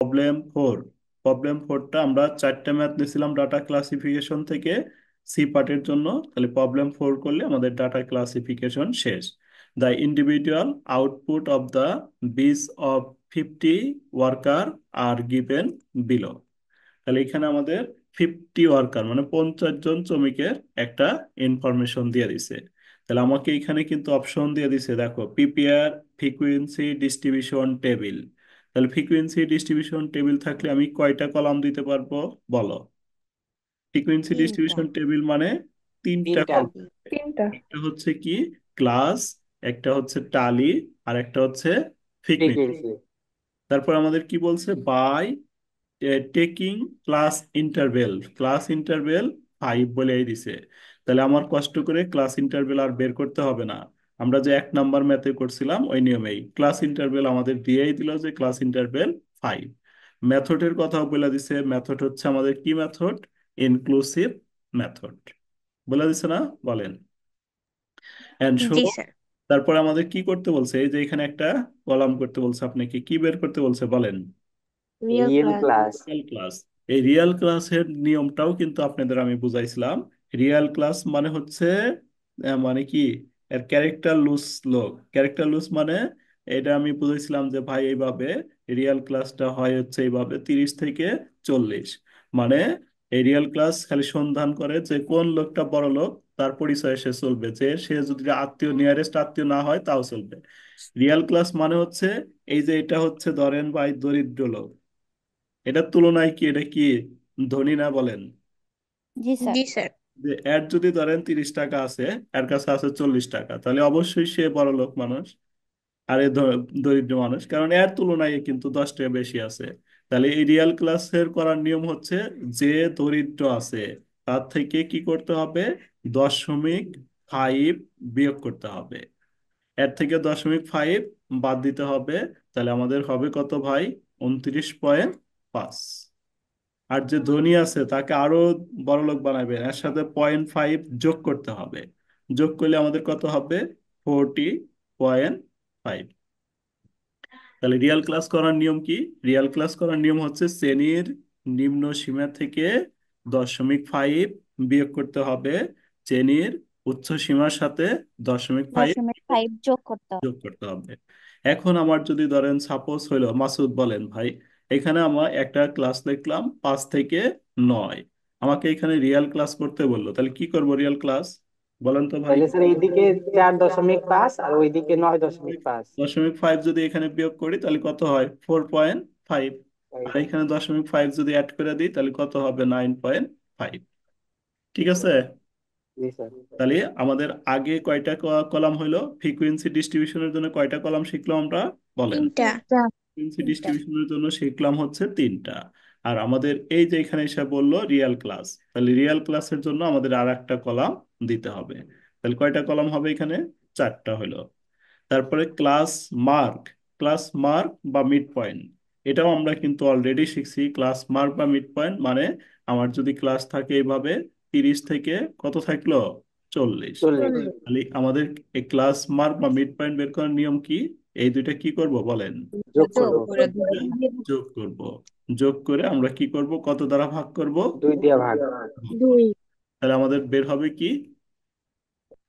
Problem 4। Problem 4টা আমরা চারটা ম্যাথ নিয়েছিলাম ডাটা ক্লাসিফিকেশন থেকে সি পার্টের জন্য। তাহলে প্রবলেম 4 করলে আমাদের ডাটা ক্লাসিফিকেশন শেষ। The individual output of the bees of 50 worker are given below. তাহলে এখানে আমাদের 50 ওয়ার্কার মানে 50 জন শ্রমিকের একটা ইনফরমেশন দিয়ে দিছে। তাহলে আমাকে এখানে কিন্তু অপশন দিয়ে দিছে, দেখো, প্রিপেয়ার ফ্রিকুয়েন্সি ডিস্ট্রিবিউশন টেবিল। তাহলে ফ্রিকুয়েন্সি ডিস্ট্রিবিউশন টেবিল থাকলে আমি কয়টা কলাম দিতে পারবো বলো? ফ্রিকুয়েন্সি তিনটা। ডিস্ট্রিবিউশন টেবিল মানে তিনটা তিনটা। কলাম। তিনটা। একটা হচ্ছে কি ক্লাস, একটা হচ্ছে টালি, আর একটা হচ্ছে ফ্রিকুয়েন্সি। ফ্রিকুয়েন্সি। তারপর আমাদের কি বলছে, বাই টেকিং ক্লাস ইন্টারভেল 5 বলেই দিছে। তাহলে আমার কষ্ট করে ক্লাস ইন্টারভেল আর বের করতে হবে না। আমরা যে 1 নাম্বার ম্যাথে করছিলাম ওই নিয়মেই ক্লাস ইন্টারভেল আমাদের দিয়েই দিল যে ক্লাস ইন্টারভেল 5। মেথডের কথাও বলে দিছে, মেথড হচ্ছে আমাদের কি মেথড? Inclusive method. বলে দিছে না? বলেন। And show. জি স্যার। তারপর আমাদের কি করতে বলছে, এই যে এখানে একটা কলাম করতে বলছে, আপনাকে কি বের করতে বলছে বলেন? Real real class. Class. Real class. এই রিয়েল ক্লাসের নিয়মটাও কিন্তু আপনাদের আমি বুঝাইছিলাম। রিয়েল ক্লাস মানে হচ্ছে মানে কি, এর ক্যারেক্টার লুজ লোক। ক্যারেক্টার লুজ মানে এটা আমি বুঝাইছিলাম যে ভাই এইভাবে রিয়েল ক্লাসটা হয় হচ্ছে এইভাবে 30 থেকে 40। মানে এই রিয়েল ক্লাস খালি সন্ধান করে যে কোন লোকটা বড় লোক, তার পরিচয়ে সে চলবে, যে সে যদি আত্মীয় নিয়ারেস্ট আত্মীয় না হয় তাও চলবে। রিয়েল ক্লাস মানে হচ্ছে এই যে এটা হচ্ছে ধরেন ভাই দরিদ্র লোক, এটার তুলনায় কি এটা কি ধনী না বলেন? জি স্যার। জি স্যার। যে এর যদি ধরেন 30 টাকা আছে, এর কাছে আছে 40 টাকা, তাহলে অবশ্যই সে বড় লোক মানুষ। আর এ দরিদ্র মানুষ, কারণ এর তুলনায় এ কিন্তু 10 টাকা বেশি আছে। তাহলে এই রিয়েল ক্লাসের করার নিয়ম হচ্ছে যে দরিদ্র আছে তার থেকে কি করতে হবে, 0.5 বিয়োগ করতে হবে। এর থেকে 0.5 বাদ দিতে হবে। তাহলে আমাদের হবে কত ভাই? 29.5। আর যে ধনী আছে তাকে আরো বড়লোক বানাবেন, এর সাথে 0.5 যোগ করতে হবে। যোগ করলে আমাদের কত হবে? 40.5। তাহলে রিয়াল ক্লাস করার নিয়ম কি? রিয়াল ক্লাস করার নিয়ম হচ্ছে শ্রেণীর নিম্ন সীমা থেকে 0.5 বিয়োগ করতে হবে, শ্রেণীর উচ্চ সীমার সাথে 0.5 দশমিক 5 যোগ করতে হবে। যোগ করতে হবে। এখন আমার যদি ধরেন সাপোজ হইলো, মাসুদ বলেন ভাই, এখানে আমার একটা ক্লাস লিখলাম 5 থেকে 9। আমাকে এখানে রিয়েল ক্লাস করতে বললো, তাহলে কি করব রিয়েল ক্লাস? বলেন তো ভাই। তাহলে স্যার এইদিকে 4.5 আর ওইদিকে 9.5। 0.5 যদি এখানে বিয়োগ করি তাহলে কত হয়? 4.5। আর এখানে 0.5 যদি অ্যাড করে দিই তাহলে কত হবে? 9.5। ঠিক আছে। জি স্যার। তাহলে আমাদের আগে কয়টা কলাম হইলো? ফ্রিকোয়েন্সি ডিস্ট্রিবিউশনের জন্য কয়টা কলাম শিখলাম আমরা? বলেন। তিনটা। ফ্রিকোয়েন্সি ডিস্ট্রিবিউশনের জন্য শিখলাম হচ্ছে 3টা। আর আমাদের এই যে এখানে এসে বললো রিয়েল ক্লাস, তাহলে রিয়েল ক্লাসের জন্য আমাদের আর একটা কলাম দিতে হবে। তাহলে কয়টা কলাম হবে এখানে? 4টা হলো। তারপরে ক্লাস মার্ক বা মিড পয়েন্ট, এটাও আমরা কিন্তু অলরেডি শিখছি। ক্লাস মার্ক বা মিড পয়েন্ট মানে আমার যদি ক্লাস থাকে এইভাবে 30 থেকে কত থাকলো? 40। 40। তাহলে আমাদের এই ক্লাস মার্ক বা মিড পয়েন্ট বের করার নিয়ম কি? এই দুইটা কি করব বলেন? যোগ যোগ করব। করে দিবেন। যোগ করব। যোগ করে আমরা কি করব, কত দ্বারা ভাগ করব? 2 দিয়ে ভাগ। দুই। তাহলে আমাদের বের হবে কি?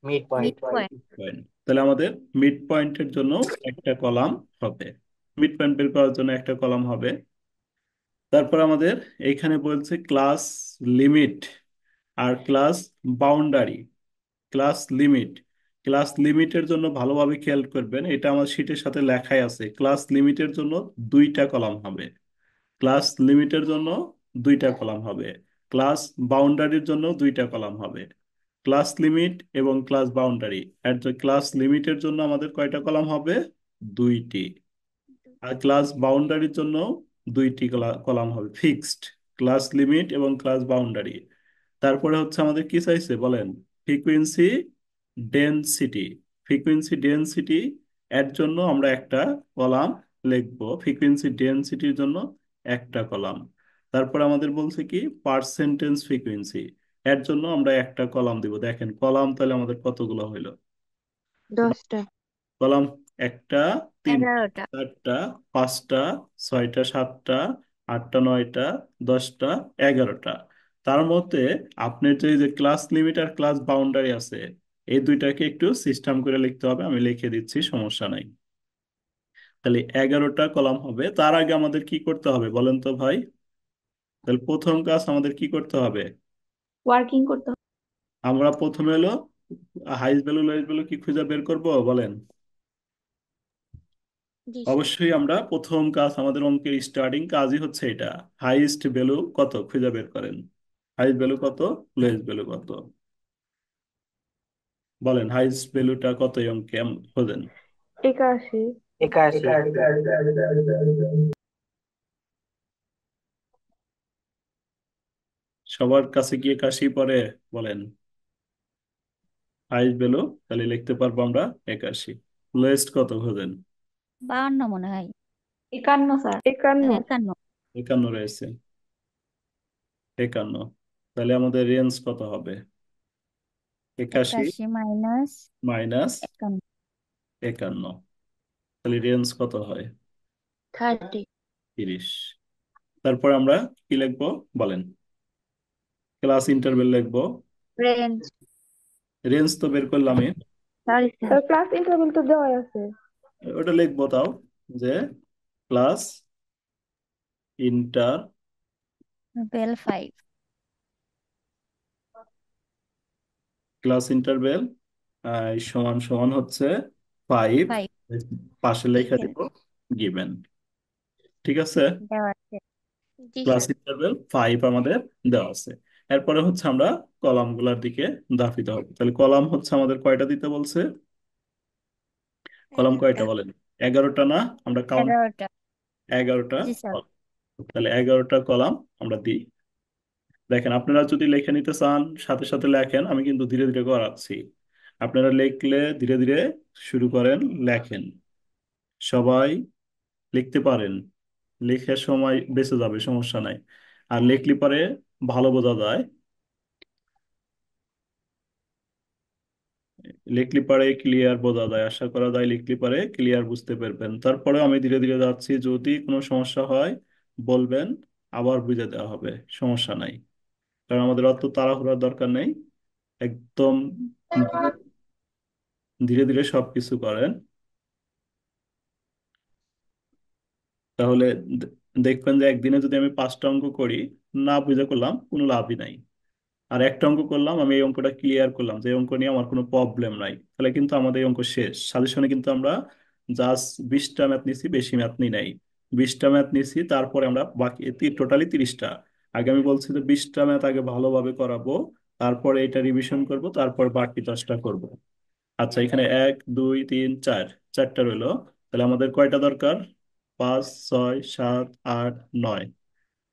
Mid point. Mid point. Point. তাহলে আমাদের মিড পয়েন্টের জন্য একটা কলাম হবে। মিড পয়েন্ট বের করার জন্য একটা কলাম হবে। তারপর আমাদের এইখানে বলছে ক্লাস লিমিট আর class boundary. Class limit, class লিমিটের জন্য ভালোভাবে খেয়াল করবেন, এটা আমার শীটের সাথে লেখাই আছে। ক্লাস লিমিটের জন্য 2টা কলাম হবে। ক্লাস লিমিটের জন্য 2টা কলাম হবে। ক্লাস বাউন্ডারির জন্য 2টা কলাম হবে। ক্লাস লিমিট এবং ক্লাস বাউন্ডারি। এর ক্লাস লিমিটের জন্য আমাদের কয়টা কলাম হবে? 2টি। আর ক্লাস বাউন্ডারির জন্য 2টি কলাম হবে ফিক্সড। ক্লাস লিমিট এবং ক্লাস বাউন্ডারি। তারপরে হচ্ছে আমাদের কি চাইছে বলেন? Frequency density. ফ্রিকুয়েন্সি ডেনসিটি এর জন্য আমরা একটা কলাম লিখবো, ফ্রিকুয়েন্সি ডেনসিটির জন্য একটা কলাম। তারপর আমাদের বলছে কি পার্সেন্টেজ ফ্রিকুয়েন্সি, এর জন্য আমরা একটা কলাম দিব। দেখেন কলাম তাহলে আমাদের কতগুলো হইলো? 10টা। কলাম একটা, তিন, 11টা। চারটা, পাঁচটা, ছয়টা, সাতটা, আটটা, নয়টা, 10টা, 11টা। তার মধ্যে আপনার যে ক্লাস লিমিট আর ক্লাস বাউন্ডারি আছে, এই দুইটাকে একটু সিস্টেম করে লিখতে হবে। আমি লিখে দিচ্ছি, সমস্যা নাই। তাহলে 11টা কলাম হবে। তার আগে আমাদের কি করতে হবে বলেন তো ভাই? তাহলে প্রথম কাজ আমাদের কি করতে হবে? ওয়ার্কিং করতে হবে। আমরা প্রথমে হলো হাইস্ট ভ্যালু লোয়েস্ট ভ্যালু কি খুঁজে বের করব বলেন? জি স্যার। অবশ্যই আমরা প্রথম কাজ, আমাদের অঙ্কের স্টার্টিং কাজই হচ্ছে এটা। হাইস্ট ভ্যালু কত খুঁজে বের করেন। হাইস্ট ভ্যালু কত, লোয়েস্ট ভ্যালু কত, বলেন হাইস্ট ভ্যালুটা কত এই অঙ্কে খোঁজেন। 81। 81। সবার কাছে গিয়ে কাশি পড়ে, বলেন হাইস্ট ভ্যালু, তাহলে লিখতে পারবো আমরা 81। লোয়েস্ট কত খোঁজেন? 52 মনে হয়। 51 স্যার। 51। 51। 51 রয়েছে, 51। তাহলে আমাদের রেঞ্জ কত হবে? 81 81 মাইনাস মাইনাস 51। 51, তাহলে রেঞ্জ কত হয়? 30। 30। তারপর আমরা কি লিখবো বলেন? ক্লাস ইন্টারভেল লিখবো। রেঞ্জ। রেঞ্জ তো বের করলামই, sorry sir. Sir class interval তো দেওয়াই আছে। ওটা লিখবো তাও, যে class interval 5। Class interval সমান সমান হচ্ছে 5। 5 পাশে লেখা ইকুয়াল দিব গিভেন। ঠিক আছে, দেওয়া আছে। জি ক্লাস স্যার। ইন্টারভেল 5 আমাদের দেওয়া আছে। এরপরে হচ্ছে আমরা কলাম গুলার দিকে ধাপিত হবে। তাহলে কলাম হচ্ছে আমাদের কয়টা দিতে বলছে? কলাম 11টা। কয়টা বলেন? 11টা না? আমরা কাউন্ট 11টা। 11টা। জি স্যার। তাহলে 11টা কলাম আমরা দিই। দেখেন, আপনারা যদি লিখে নিতে চান সাথে সাথে লেখেন, আমি কিন্তু ধীরে ধীরে করাচ্ছি। আপনারা লিখলে ধীরে ধীরে শুরু করেন, লেখেন। সবাই লিখতে পারেন, লিখে সময় বেঁচে যাবে, সমস্যা নাই। আর লিখলে পরে ভালো বোঝা যায়, লিখলে পারে ক্লিয়ার বোঝা যায়, আশা করা যায় লিখলে পারে ক্লিয়ার বুঝতে পারবেন। তারপরে আমি ধীরে ধীরে যাচ্ছি, যদি কোনো সমস্যা হয় বলবেন, আবার বুঝে দেওয়া হবে, সমস্যা নাই। কারণ আমাদের অত তাড়াহুড়ার দরকার নেই, একদম ধীরে ধীরে ধীরে সবকিছু করেন। তাহলে দে- দেখবেন যে একদিনে যদি আমি 5টা অঙ্ক করি, না বুঝে করলাম কোনো লাভই নাই। আর একটা অঙ্ক করলাম, আমি এই অঙ্কটা ক্লিয়ার করলাম, যে এই অঙ্ক নিয়ে আমার কোনো প্রবলেম নাই, তাহলে কিন্তু আমাদের এই অঙ্ক শেষ। সাজেশনে কিন্তু আমরা জাস্ট 20টা ম্যাথ নিছি, বেশি ম্যাথ নিই নাই। 20টা ম্যাথ নিছি, তারপরে আমরা বাকি টোটালি 30টা। আগে আমি বলছি যে 20টা ম্যাথ আগে ভালোভাবে করাবো, তারপরে এটা রিভিশন করব, তারপর বাকি 10টা করব। আচ্ছা, এখানে 1 2 3 4, 4টা রইলো। তাহলে আমাদের কয়টা দরকার? 5 6 7 8 9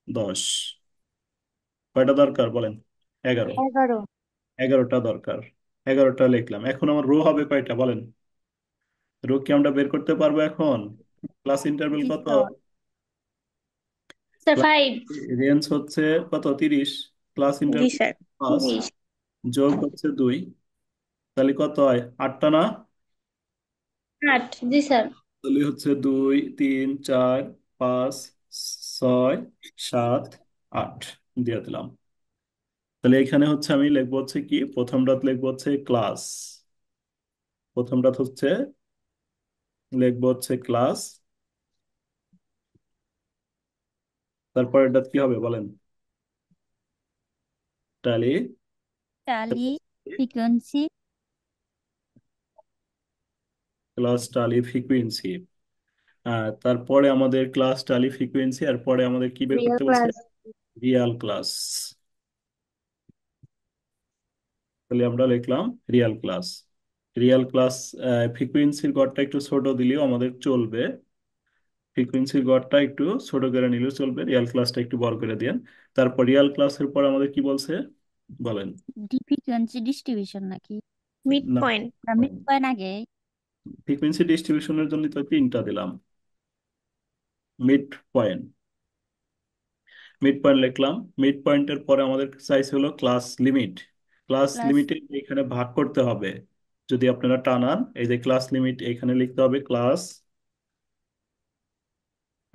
10। কয়টা দরকার বলেন? 11। 11। 11টা দরকার। 11টা লিখলাম। এখন আমার রো হবে কয়টা বলেন? রো কি আমরা বের করতে পারবো এখন? ক্লাস ইন্টারভেল জি কত? স্যার। স্যার 5। রেঞ্জ হচ্ছে কত? 30। ক্লাস জি ইন্টারভেল স্যার। 5, যোগ হচ্ছে 2, তাহলে কত হয়? 8টা না? 8। জি স্যার। তাহলে হচ্ছে 2 3 4 5 6 7 8 দিয়ে দিলাম। তাহলে এখানে হচ্ছে আমি লিখবো হচ্ছে কি, প্রথমটা লিখবো হচ্ছে ক্লাস, প্রথমটা হচ্ছে লিখবো হচ্ছে ক্লাস, তারপর এটা কি হবে বলেন? টালি টালি ফ্রিকোয়েন্সি। ক্লাস টালি ফ্রিকুয়েন্সি। তারপরে আমাদের ক্লাস টালি ফ্রিকুয়েন্সি, আর পরে আমাদের কি বের রিয়েল করতে বলছে? ক্লাস। Real class. তাহলে আমরা লিখলাম রিয়াল ক্লাস। রিয়াল ক্লাস ফ্রিকুয়েন্সির গড়টা একটু ছোট দিলেও আমাদের চলবে, ফ্রিকোয়েন্সির গড়টা একটু ছোট করে নিলেও চলবে, রিয়াল ক্লাসটা একটু বড় করে দেন। তারপর রিয়াল ক্লাসের পর আমাদের কি বলছে বলেন? ডি ফ্রিকোয়েন্সি ডিস্ট্রিবিউশন নাকি? মিড না, পয়েন্ট। না, মিড পয়েন্ট আগে। ফ্রিকোয়েন্সি ডিস্ট্রিবিউশনের জন্য তো 3টা দিলাম। মিড পয়েন্ট, মিড পয়েন্ট লিখলাম। মিড পয়েন্টের পরে আমাদের চাইছে হলো ক্লাস লিমিট। Class plus. লিমিটে এখানে ভাগ করতে হবে। যদি আপনারা টানান, এই যে ক্লাস লিমিট, এখানে লিখতে হবে ক্লাস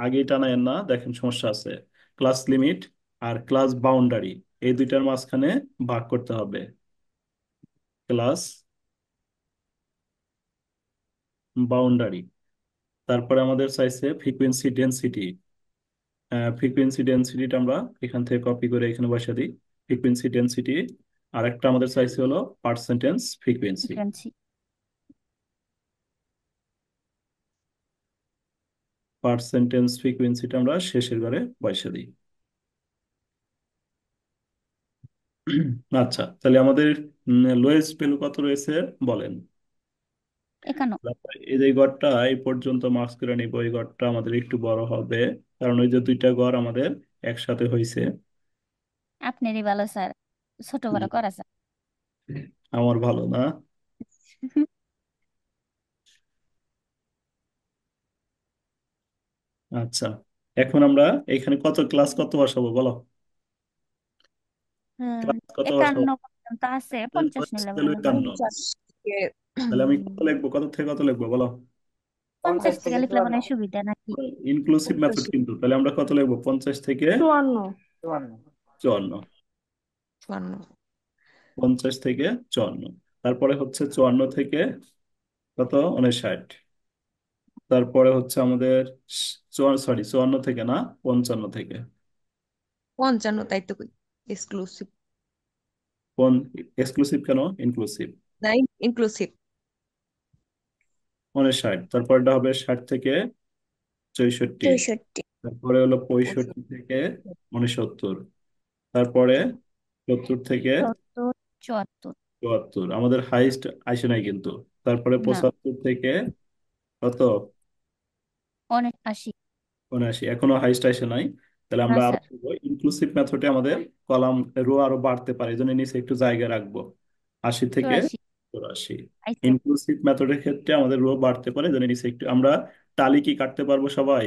আগেই টানায়েন না, দেখেন সমস্যা আছে। ক্লাস লিমিট আর ক্লাস বাউন্ডারি এই দুইটার মাঝখানে ভাগ করতে হবে। Class boundary. তারপরে আমাদের চাইছে ফ্রিকোয়েন্সি ডেনসিটি। ফ্রিকোয়েন্সি ডেনসিটিটা আমরা এখান থেকে কপি করে এখানে বসিয়ে দিই। Frequency density. আর একটা আমাদের চাইছে হলো পার্সেন্টেজ ফ্রিকোয়েন্সি। ফ্রিকোয়েন্সি। পার্সেন্টেজ ফ্রিকোয়েন্সিটা আমরা শেষের ঘরে বসিয়ে দিই। আচ্ছা, তাহলে আমাদের লোয়েস্ট ভ্যালু কত রয়েছে বলেন। একান্ন। এই যে ঘরটা এই পর্যন্ত মার্কস করে নিব, এই ঘরটা আমাদের একটু বড় হবে, কারণ ওই যে দুইটা ঘর আমাদের একসাথে হয়েছে। আপনারই ভালো স্যার, ছোট বড় করা স্যার। আমার ভালো না। আচ্ছা, এখন আমরা এখানে কত ক্লাস কত বসাবো বলো। ক্লাস কত বসাবো? 51 পর্যন্ত আছে, 50 নিলে ভালো হয়। 51। তাহলে আমি কত লিখবো, কত থেকে কত লিখবো বলো। 50 থেকে থেকে লিখলে মনে 54। হয় সুবিধা নাকি? ইনক্লুসিভ মেথড কিন্তু, তাহলে আমরা কত লিখবো, 50 থেকে 54 54। 54 50 থেকে 54। তারপরে হচ্ছে 54 থেকে কত, 59। তারপরে হচ্ছে আমাদের সরি 54 থেকে না, 55 থেকে। 55 তাই তো কই এক্সক্লুসিভ কোন এক্সক্লুসিভ কেন, ইনক্লুসিভ। নাই ইনক্লুসিভ 59। তারপরটা হবে 60 থেকে 64। 64। তারপরে হলো 65 থেকে 69। তারপরে 70 থেকে 70, 74। 74, আমাদের হাইস্ট আসে নাই কিন্তু। তারপরে না, 75 থেকে কত, 79। 79, এখনো হাইস্ট আসে নাই। তাহলে না আমরা আরো স্যার, ইনক্লুসিভ মেথডে আমাদের কলাম রো আরো বাড়তে পারে, এই জন্য নিচে একটু জায়গা রাখবো। 80 থেকে 84 84। আইসে। ইনক্লুসিভ মেথডের ক্ষেত্রে আমাদের রো বাড়তে পারে, এই জন্য নিচে একটু আমরা টালি কি কাটতে পারবো সবাই।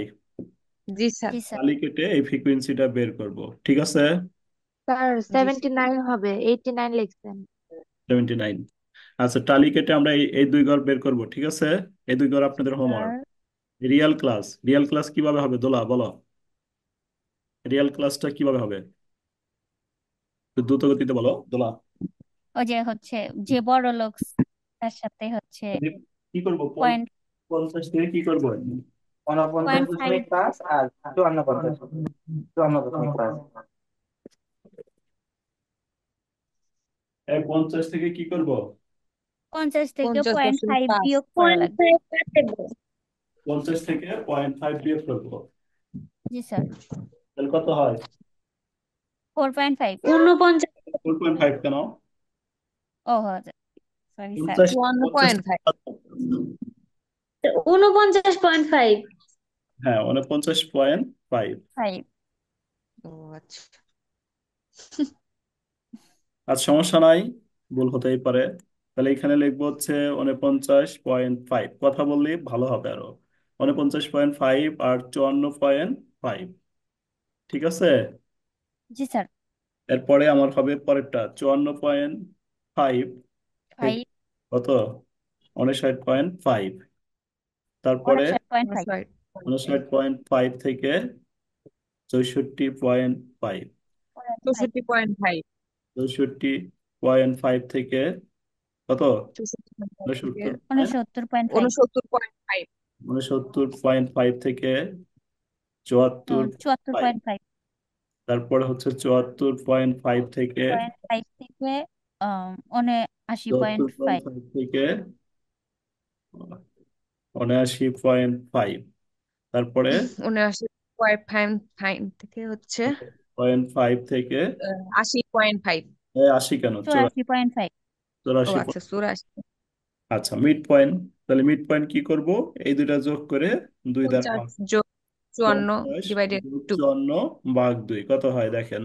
জি স্যার জি স্যার। টালি কেটে এই ফ্রিকোয়েন্সিটা বের করব, ঠিক আছে। স্যার জি স্যার 79 হবে, 89 লিখছেন। 79। আচ্ছা, টালি কেটে আমরা এই দুই ঘর বের করব, ঠিক আছে। এই দুই ঘর আপনাদের হোমওয়ার্ক। স্যার, রিয়েল ক্লাস কিভাবে হবে দোলা বলো। রিয়েল ক্লাসটা কিভাবে হবে, একটু দ্রুত গতিতে বলো দোলা। ওই যে হচ্ছে যে বড় লোক তার সাথে হচ্ছে কি করবো, পয়েন্ট 50 থেকে কি করবো। 49.5 আর 54 54.5। 50 থেকে কি করব, 50 থেকে 50% 0.5 পাস বিয়োগ করা লাগবে। 50 থেকে 0.5 বিয়োগ করবো, জি স্যার। তাহলে কত হয়। 4.5। 49 4.5 কেন, ও সরি স্যার। 50 50 51.5 49.5। হ্যাঁ 49.5। 5। ও আচ্ছা আর সমস্যা নাই, ভুল হতেই পারে। তাহলে এখানে লিখবো হচ্ছে 49.5, কথা বললেই ভালো হবে আরো। 49.5 আর 54.5, ঠিক আছে। জি স্যার। এরপরে আমার হবে পরেরটা 54.5 থেকে 5। কত, 59.5। তারপরে 59.5। 59.5 থেকে 64.5। 64.5 64.5 থেকে কত, 64 থেকে 69.5। 69.5 69.5 থেকে 74.5। 74.5। তারপরে হচ্ছে 74.5 থেকে 5 থেকে 79.5। 74.5 থেকে 79.5। তারপরে 79.5 থেকে হচ্ছে 0.5 থেকে 80.5 80 কেন, 84.5। ও 84। আচ্ছা 84 আচ্ছা, মিড পয়েন্ট। তাহলে মিড পয়েন্ট কি করব, এই দুইটা যোগ করে 2 দ্বারা 50 ভাগ। যোগ 54 50 ডিভাইডেড যোগ 2 54 ভাগ 2 কত হয় দেখেন,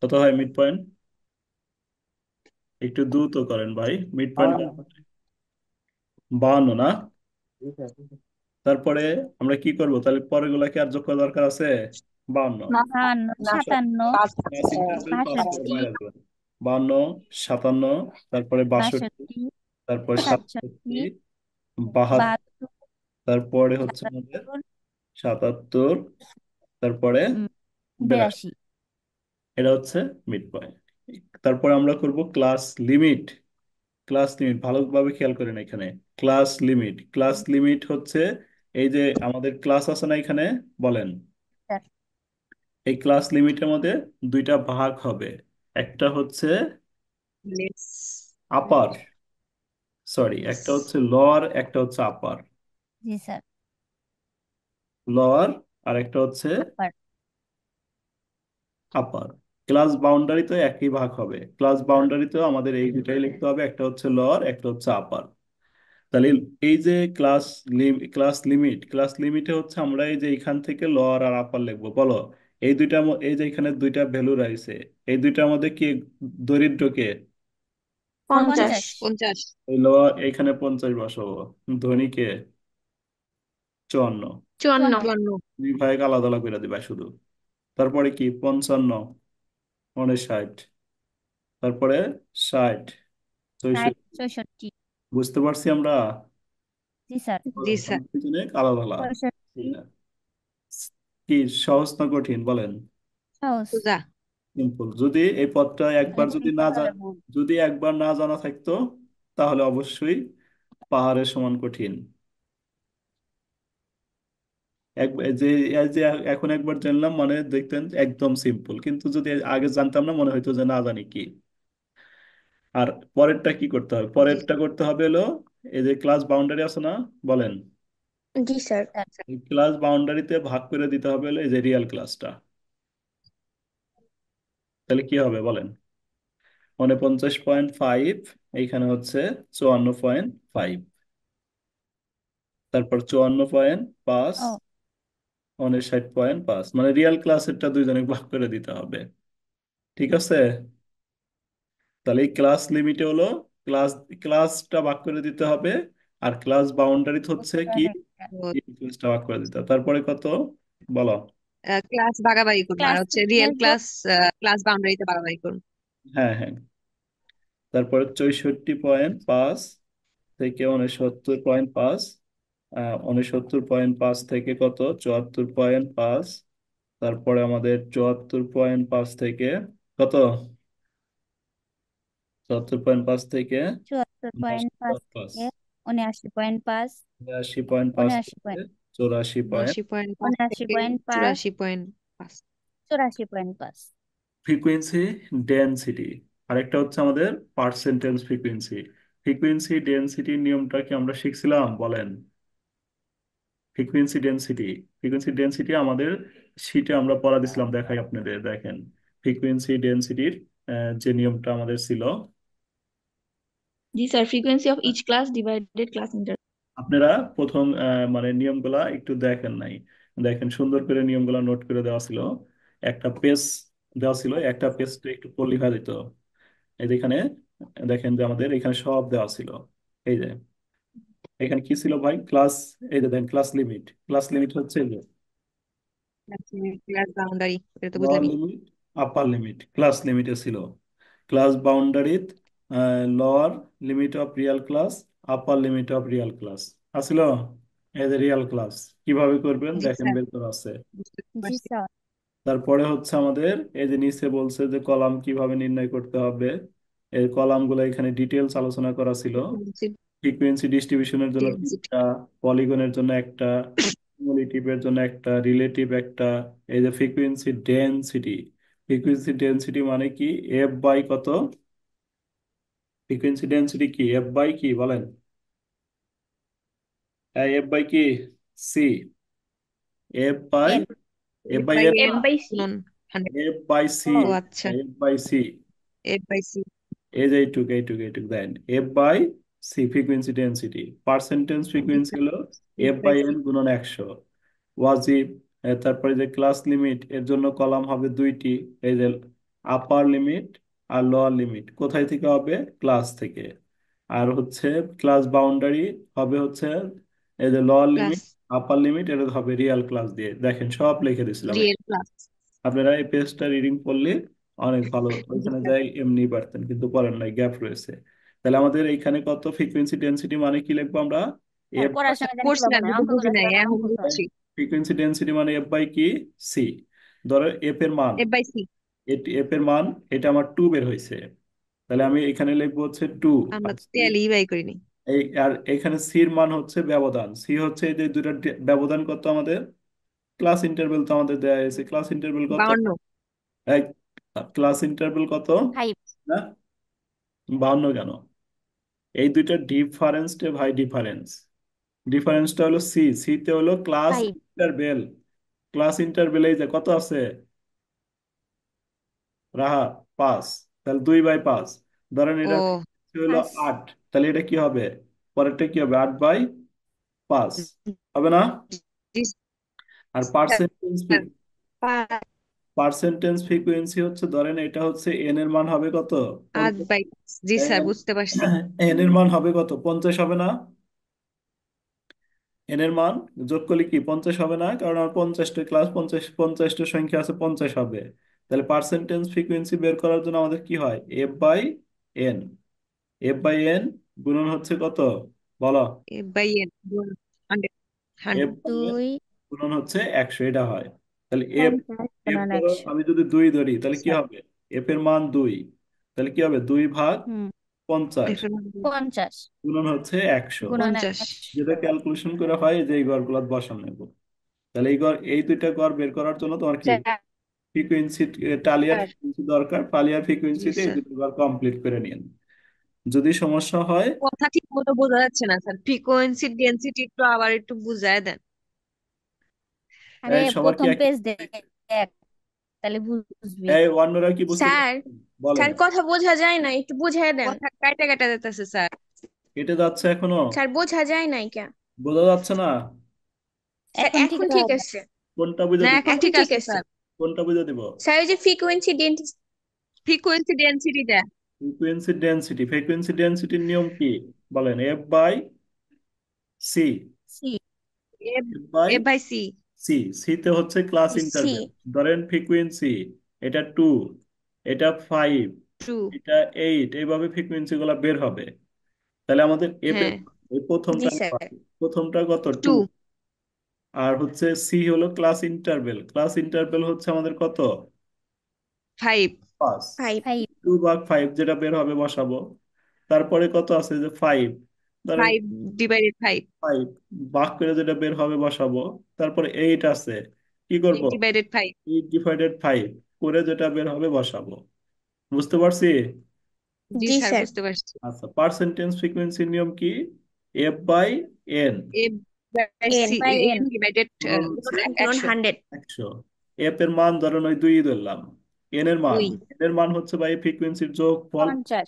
কত হয় মিড পয়েন্ট। একটু দ্রুত করেন ভাই, মিড পয়েন্ট 52 না। তারপরে আমরা কি করব, তাহলে পরের গুলাকে আর যোগ করা দরকার আছে। 52, 52, না 57, পাঁচ ইন্টারভেল পাস করে 62, বাইরে আসবেন। 52, 57, তারপরে 62, 62, তারপরে 67, 67, 72, 72, তারপরে হচ্ছে আমাদের 77, তারপরে উম, 82। 82। এটা হচ্ছে মিড পয়েন্ট। তারপরে আমরা করব ক্লাস লিমিট। ক্লাস লিমিট ভালোভাবে খেয়াল করেন এখানে। ক্লাস লিমিট, ক্লাস লিমিট হচ্ছে এই যে আমাদের ক্লাস আছে না এখানে, বলেন। স্যার এই ক্লাস লিমিটের মধ্যে দুইটা ভাগ হবে। একটা হচ্ছে লেস আপার, সরি, একটা হচ্ছে লোয়ার, একটা হচ্ছে আপার। জি স্যার। লোয়ার আর একটা হচ্ছে আপার। আপার। ক্লাস বাউন্ডারিতে একই ভাগ হবে। ক্লাস বাউন্ডারিতেও আমাদের এই দুটাই লিখতে হবে, একটা হচ্ছে লোয়ার, একটা হচ্ছে আপার। তাহলে এই যে ক্লাস লিমিটে হচ্ছে আমরা এই যে এখান থেকে লোয়ার আর আপার লিখবো, বলো। এই যে এখানে দুইটা ভ্যালু রয়েছে, এই দুইটার মধ্যে কি দরিদ্র কে? 50 50। 50 এই লোয়ার এখানে 50 বসাবো। ধনী কে? 54। 54 54 দুই ভাগ আলাদা আলাদা করে দিবা শুধু। তারপরে কি 55, 59, তারপরে 60, 60, 64। 64। বুঝতে পারছি আমরা? জি স্যার। জি স্যার আলাদা আলাদা। 65 কি সহজ না কঠিন বলেন? সহজ। সোজা সিম্পল। যদি এই পদটা একবার যদি যদি লিখতে না তাহলে ভুল। যদি একবার না জানা থাকতো, তাহলে অবশ্যই পাহাড়ের সমান কঠিন। এই যে এখন একবার জানলাম মানে দেখতেন একদম সিম্পল, কিন্তু যদি আগে জানতাম না মনে হইতো যে না জানি কি। আর পরেরটা কি করতে হবে? জি পরেরটা করতে হবে হলো এই যে ক্লাস বাউন্ডারি আছে না, বলেন। জি স্যার। স্যার এই ক্লাস বাউন্ডারিতে ভাগ করে দিতে হবে হলো এই যে রিয়েল ক্লাসটা। তাহলে কি হবে বলেন? 49.5, এইখানে হচ্ছে 54.5, তারপর 54.5, ও 59.5, মানে রিয়েল ক্লাসেরটা দুইজনে ভাগ করে দিতে হবে। ঠিক আছে? তাহলে এই ক্লাস লিমিটে হলো ক্লাস ক্লাসটা ভাগ করে দিতে হবে, আর ক্লাস বাউন্ডারি হচ্ছে কি একটা ক্লাসটা ভাগ করে দিতে হবে। তারপরে কত বলো? ক্লাস ভাগাভাগি করুন আর ক্লাস হচ্ছে রিয়েল ক্লাস ক্লাস বাউন্ডারিতে ভাগাভাগি করুন হ্যাঁ হ্যাঁ। তারপরে 64.5 থেকে 69.5, 69.5 থেকে কত 74.5, তারপরে আমাদের 74.5 থেকে কত 74.5 থেকে 74.5 89.5, থেকে 79.5, 89.5 79 থেকে পয়েন্ট 84. 80.5 থেকে 79.5, 84.5 84.5। ফ্রিকুয়েন্সি ডেনসিটি, আরেকটা হচ্ছে আমাদের পার্সেন্টেজ ফ্রিকুয়েন্সি। ফ্রিকুয়েন্সি ডেনসিটির নিয়মটা কি আমরা শিখছিলাম বলেন? ফ্রিকুয়েন্সি ডেনসিটি, ফ্রিকোয়েন্সি ডেনসিটি আমাদের শীটে আমরা পড়া দিছিলাম, দেখাই আপনাদের, দেখেন। ফ্রিকোয়েন্সি ডেনসিটির যে নিয়মটা আমাদের ছিল। जी sir, frequency of each class divided class interval. আপনারা প্রথম মানে নিয়মগুলা একটু দেখেন নাই, দেখেন সুন্দর করে নিয়মগুলা নোট করে দেওয়া ছিল। একটা পেজ দেওয়া ছিল, একটা পেজটা একটু লেখা দিত। এই যে এখানে দেখেন যে আমাদের এখানে সব দেওয়া ছিল। এই যে এখানে কি ছিল ভাই? ক্লাস, এই যে দেখেন ক্লাস লিমিট। ক্লাস লিমিট হচ্ছে এই যে ক্লাস বাউন্ডারি এটা তো লোয়ার বুঝলামই লিমিট, আপার লিমিট। ক্লাস লিমিটে ছিল ক্লাস বাউন্ডারিত lower limit of real class, upper limit of real class আসিল। এই যে রিয়াল ক্লাস কিভাবে করবেন জি দেখেন, স্যার বের করা আছে। বুঝতে জি পারছি স্যার। তারপরে হচ্ছে আমাদের এই যে নিচে বলছে যে কলাম কিভাবে নির্ণয় করতে হবে। এই কলামগুলো এখানে ডিটেলস আলোচনা করা ছিল। ফ্রিকোয়েন্সি ডিস্ট্রিবিউশনের জন্য ডেনসিটি তিনটা, পলিগনের জন্য একটা, কুমুলেটিভের জন্য একটা, রিলেটিভ একটা। এই যে ফ্রিকোয়েন্সি ডেনসিটি, ফ্রিকোয়েন্সি ডেনসিটি মানে কি? এফ বাই কত? ফ্রিকোয়েন্সি ডেনসিটি কি? এফ বাই কি বলেন? এফ বাই কি? C. F by, N. F F by by N N না, M by C. গুণন 100 এফ বাই সি। ও ও আচ্ছা F by C. F by C এই যে এইটুক দেন। F by C frequency density. Percentage frequency হলো F F by by C N গুণন 100। ওয়াজিব, তারপরে যে ক্লাস লিমিট এর জন্য কলাম হবে দুইটি। এই যে আপার লিমিট আর লোয়ার লিমিট কোথায় থেকে হবে? ক্লাস থেকে। আর হচ্ছে ক্লাস বাউন্ডারি হবে হচ্ছে এই যে lower class limit, upper limit, এটা হবে রিয়েল ক্লাস দিয়ে। দেখেন সব লিখে দিছিলাম। রিয়েল ক্লাস আপনারা এই পেজটা রিডিং করলে অনেক ভালো, জি ওইখানে স্যার যাই এমনি পারতেন, কিন্তু পড়েন নাই, গ্যাপ রয়েছে। তাহলে আমাদের এইখানে কত? ফ্রিকোয়েন্সি ডেনসিটি মানে কি লিখবো আমরা? স্যার এফ পড়ার সময় জানি পড়ছি না, কিভাবে আমি তো অঙ্ক বুঝি করার নাই, সময় এখন মুখস্থ হয়। বুঝছি। ফ্রিকোয়েন্সি ডেন্সিটি মানে এফ বাই কি সি। ধরো এফ এর মান, এফ বাই সি। এফ এর মান এটা আমার 2 বের হয়েছে, তাহলে আমি এখানে লিখবো হচ্ছে 2। আমরা আর তো ট্যালি বাই করিনি। আর এখানে সির মান হচ্ছে ব্যবধান, সি হচ্ছে এই যে দুটা ব্যবধান কত আমাদের, ক্লাস ইন্টারভেল তো আমাদের দেওয়া হয়েছে, ক্লাস ইন্টারভেল কত, 52। এক ক্লাস ইন্টারভেল কত 5 না, 52 কেন, এই দুইটা ডিফারেন্সটা ভাই ডিফারেন্স, ডিফারেন্সটা হলো সি, সিতে হলো ক্লাস 5 ইন্টারভেল, ক্লাস ইন্টারভেল এই যে কত আছে রাহা 5, তাহলে 2/5, ধরেন এটা ও হলো 8, তাহলে এটা কি হবে, পরেরটা কি হবে 8/5 হবে না। জি আর স্যার। পার্সেন্টেজ ফ্রিকোয়েন্সি হচ্ছে, ধরেন এটা হচ্ছে এন এর মান হবে কত, 8/, জি স্যার বুঝতে পারছি। এন এর মান হবে কত 50 হবে না, এন এর মান যোগ করলে কি 50 হবে না, কারণ আমার 50টা ক্লাস, 50টা সংখ্যা আছে, 50 হবে। তাহলে পার্সেন্টেজ ফ্রিকোয়েন্সি বের করার জন্য আমাদের কি হয়, F by N, F by N গুণন হচ্ছে কত বলো, F by N 100 F 100 by N 2 গুণন হচ্ছে 100, এটা হয়। তাহলে এফ 50 এফ গুণন ধরো 100 আমি যদি 2 ধরি তাহলে কি স্যার। হবে, এফ এর মান 2, তাহলে কি হবে 2/50 এফ এর মান 50 গুণন হচ্ছে 100, গুণন 50। 100 যেটা ক্যালকুলেশন করে হয় যে এই গড়গুলো বসানো নেব। তাহলে এই দুইটা গড় বের করার জন্য তোমার কি স্যার। ফ্রিকোয়েন্সি, টালিয়ার ফ্রিকোয়েন্সি দরকার, পালিয়ার জি ফ্রিকোয়েন্সিতে এই স্যার। দুটো গড় কমপ্লিট করে নিন। যদি সমস্যা হয় কথা ঠিক মতো বোঝা যাচ্ছে না স্যার, ফ্রিকোয়েন্সি ডেনসিটি একটু আবার একটু বুঝায় দেন। আরে সবার কি প্রথম একই, পেজ দেখ, তাহলে বুঝবি। অন্যরা কি বুঝতে স্যার পারছেন বলেন, স্যার কথা বোঝা যায় না, একটু বুঝাই দেন। কথা কাটা কাটা যেতেছে স্যার। কেটে যাচ্ছে এখনো, স্যার বোঝা যায় নাই কে? বোঝা যাচ্ছে না, স্যার এখন ঠিক এখন ঠিক হবে। আছে, কোনটা বুঝে না দিব, এখন এখন ঠিক ঠিক আছে আছে। স্যার। কোনটা বুঝে দিব, স্যার ওই যে ফ্রিকোয়েন্সি ফ্রিকোয়েন্সি ডেনসিটিটা। ফ্রিকোয়েন্সি ডেন্সিটির নিয়ম কি বলেন, F by C, C F F by F by C. C, সিতে হচ্ছে ক্লাস সি ইন্টারভেল, ধরেন ফ্রিকোয়েন্সি এটা 2, এটা 5, ট্রু। এটা 8, এইভাবে ফ্রিকোয়েন্সি গুলা বের হবে। তাহলে আমাদের এফ এর হ্যাঁ এই প্রথমটা জি স্যার প্রথমটা কত 2, 2 আর হচ্ছে সি হলো ক্লাস ইন্টারভেল, ক্লাস ইন্টারভেল হচ্ছে আমাদের কত 5 5, 5 5 2/5 যেটা বের হবে বসাবো। তারপরে কত আছে যে 5, ধরেন 5 ডিভাইডেড 5 5 ভাগ করে যেটা বের হবে বসাবো। তারপরে 8 আছে, কি করব, 8 ডিভাইডেড 5। 8/5 করে যেটা বের হবে বসাবো। বুঝতে পারছি। জি জি স্যার স্যার বুঝতে পারছি। আচ্ছা, পার্সেন্টেজ ফ্রিকোয়েন্সির নিয়ম কি, F by N F by N C, by N N divided গুণন হচ্ছে গুণন 100। 100 100। এফ এর মান ধরেন ওই 2 ধরলাম, এন এর মান, 2 এন এর মান হচ্ছে ভাই ফ্রিকোয়েন্সির যোগফল, 50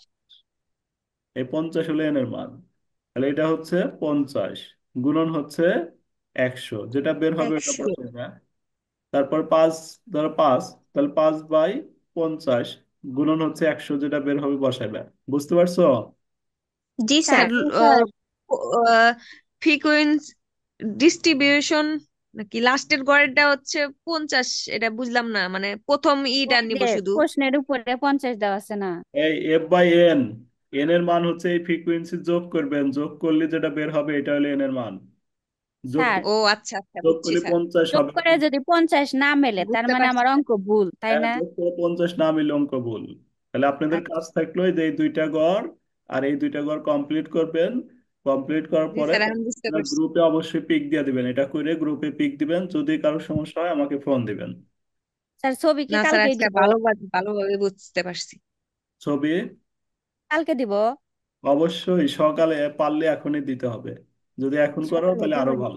এই 50 হলো এন এর মান, তাহলে এটা হচ্ছে 50 গুণন হচ্ছে 100, যেটা বের হবে ওটা 100 বসে না। তারপর 5, ধরো 5, তাহলে 5/50 গুণন হচ্ছে 100, যেটা বের হবে বসাবে। বুঝতে পারছো। জি স্যার স্যার ফ্রিকোয়েন্সি ডিস্ট্রিবিউশন নাকি লাস্টের গড়েরটা হচ্ছে 50, এটা বুঝলাম না, মানে প্রথম ইটা ওই নিব যে শুধু। প্রশ্নের উপরে 50 দেওয়া আছে না এই এফ বাই এন, এন এর মান হচ্ছে এই ফ্রিকোয়েন্সি যোগ করবেন, যোগ করলে যেটা বের হবে এটা হলো এন এর মান, যোগ স্যার। ও আচ্ছা আচ্ছা যোগ বুঝছি করলে স্যার। 50 যোগ হবে। করে যদি 50 না মেলে তার বুঝতে মানে পারছি আমার স্যার। অঙ্ক ভুল, তাই না? যোগ করে 50 না মিলে অঙ্ক ভুল। তাহলে আপনাদের আচ্ছা কাজ থাকলো এই যে এই দুইটা গড়, আর এই দুইটা গড় কমপ্লিট করবেন, কমপ্লিট করার জি পরে স্যার এখন বুঝতে পারছি। গ্রুপে অবশ্যই পিক দিয়ে দিবেন, এটা করে গ্রুপে পিক দিবেন, যদি কারো সমস্যা হয় আমাকে ফোন দিবেন। স্যার ছবি কি না স্যার কালকেই আজকে দিব? ভালোভাবে বুঝতে পারছি। ছবি কালকে দিব অবশ্যই সকালে পারলে এখনই দিতে হবে, যদি এখন করো সকালে তাহলে দিব আরো ভালো।